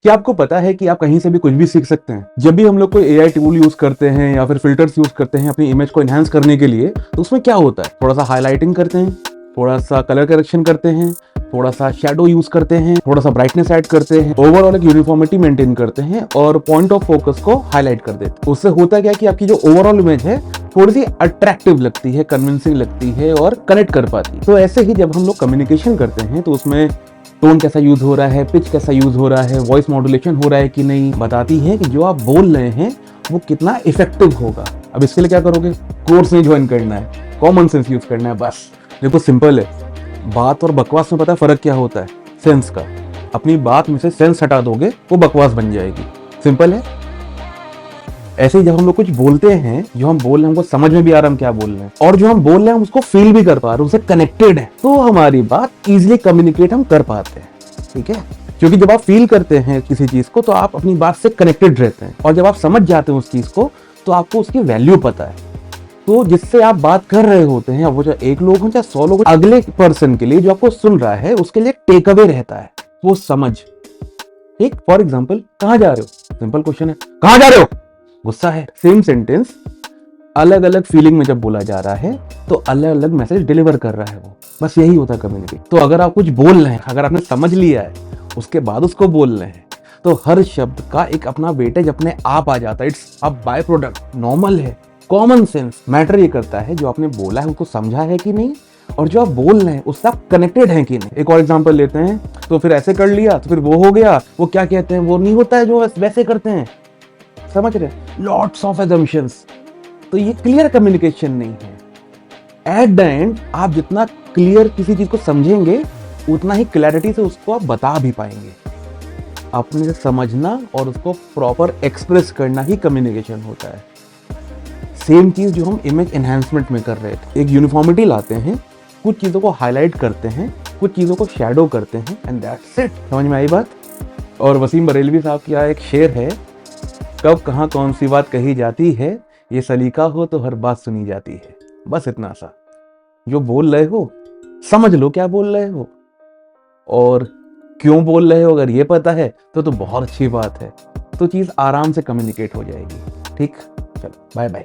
क्या आपको पता है कि आप कहीं से भी कुछ भी सीख सकते हैं? जब भी हम लोग कोई एआई टूल यूज करते हैं या फिर फिल्टर्स यूज करते हैं अपनी इमेज को एनहांस करने के लिए, तो उसमें क्या होता है, थोड़ा सा हाईलाइटिंग करते हैं, थोड़ा सा कलर करेक्शन करते हैं, थोड़ा सा शेडो यूज करते हैं, थोड़ा सा ब्राइटनेस ऐड करते हैं, ओवरऑल एक यूनिफॉर्मिटी मेंटेन करते हैं और पॉइंट ऑफ फोकस को हाईलाइट कर देते हैं। उससे होता क्या कि आपकी जो ओवरऑल इमेज है थोड़ी सी अट्रैक्टिव लगती है, कन्विंसिंग लगती है और कनेक्ट कर पाती है। तो ऐसे ही जब हम लोग कम्युनिकेशन करते हैं तो उसमें टोन कैसा यूज हो रहा है, पिच कैसा यूज हो रहा है, वॉइस मॉड्यूलेशन हो रहा है कि नहीं, बताती है कि जो आप बोल रहे हैं वो कितना इफेक्टिव होगा। अब इसके लिए क्या करोगे, कोर्स नहीं ज्वाइन करना है, कॉमन सेंस यूज करना है बस। देखो सिंपल है, बात और बकवास में पता है फर्क क्या होता है, सेंस का। अपनी बात में से सेंस हटा दोगे वो बकवास बन जाएगी, सिंपल है। ऐसे ही जब हम लोग कुछ बोलते हैं, जो हम बोल रहे हैं हमको समझ में भी आ रहा है हम क्या बोल रहे हैं, और जो हम बोल रहे हैं हम उसको फील भी कर पा रहे हैं, उससे कनेक्टेड है, तो हमारी बात इजीली कम्युनिकेट हम कर पाते हैं। ठीक है, क्योंकि जब आप फील करते हैं किसी चीज को तो आप अपनी बात से कनेक्टेड रहते हैं, और जब आप समझ जाते हैं उस चीज को तो आपको उसकी वैल्यू पता है। तो जिससे आप बात कर रहे होते हैं, वो चाहे एक लोग हो चाहे 100 लोग, अगले पर्सन के लिए जो आपको सुन रहा है उसके लिए टेक अवे रहता है, वो समझ। ठीक, फॉर एग्जाम्पल, कहां जा रहे हो, सिंपल क्वेश्चन है, कहां जा रहे हो, गुस्सा है। सेम सेंटेंस अलग अलग फीलिंग में जब बोला जा रहा है तो अलग अलग मैसेज डिलीवर कर रहा है वो, बस यही होता है कम्युनिकेट। तो अगर आप कुछ बोल रहे हैं, अगर आपने समझ लिया है उसके बाद उसको बोल रहे हैं, तो हर शब्द का एक अपना वेटेज अपने आप आ जाता है। It's a by product, normal है। कॉमन सेंस मैटर ये करता है, जो आपने बोला है उसको समझा है कि नहीं, और जो आप बोल रहे हैं उससे आप कनेक्टेड हैं कि नहीं। एक और एग्जांपल लेते हैं, तो फिर ऐसे कर लिया तो फिर वो हो गया, वो क्या कहते हैं, वो नहीं होता है जो वैसे करते हैं, समझ रहे, लॉट्स ऑफ assumptions। तो ये क्लियर कम्युनिकेशन नहीं है। एट द एंड आप जितना क्लियर किसी चीज को समझेंगे उतना ही क्लैरिटी से उसको आप बता भी पाएंगे। अपने से समझना और उसको प्रॉपर एक्सप्रेस करना ही कम्युनिकेशन होता है। सेम चीज जो हम इमेज एनहांसमेंट में कर रहे थे, एक यूनिफॉर्मिटी लाते हैं, कुछ चीजों को हाईलाइट करते हैं, कुछ चीजों को शैडो करते हैं, एंड दैट्स इट। समझ में आई बात? और वसीम बरेलवी साहब की एक शेर है, कब कहाँ कौन सी बात कही जाती है, ये सलीका हो तो हर बात सुनी जाती है। बस इतना सा, जो बोल रहे हो समझ लो क्या बोल रहे हो, और क्यों बोल रहे हो अगर ये पता है तो बहुत अच्छी बात है। तो चीज आराम से कम्युनिकेट हो जाएगी। ठीक, चलो बाय बाय।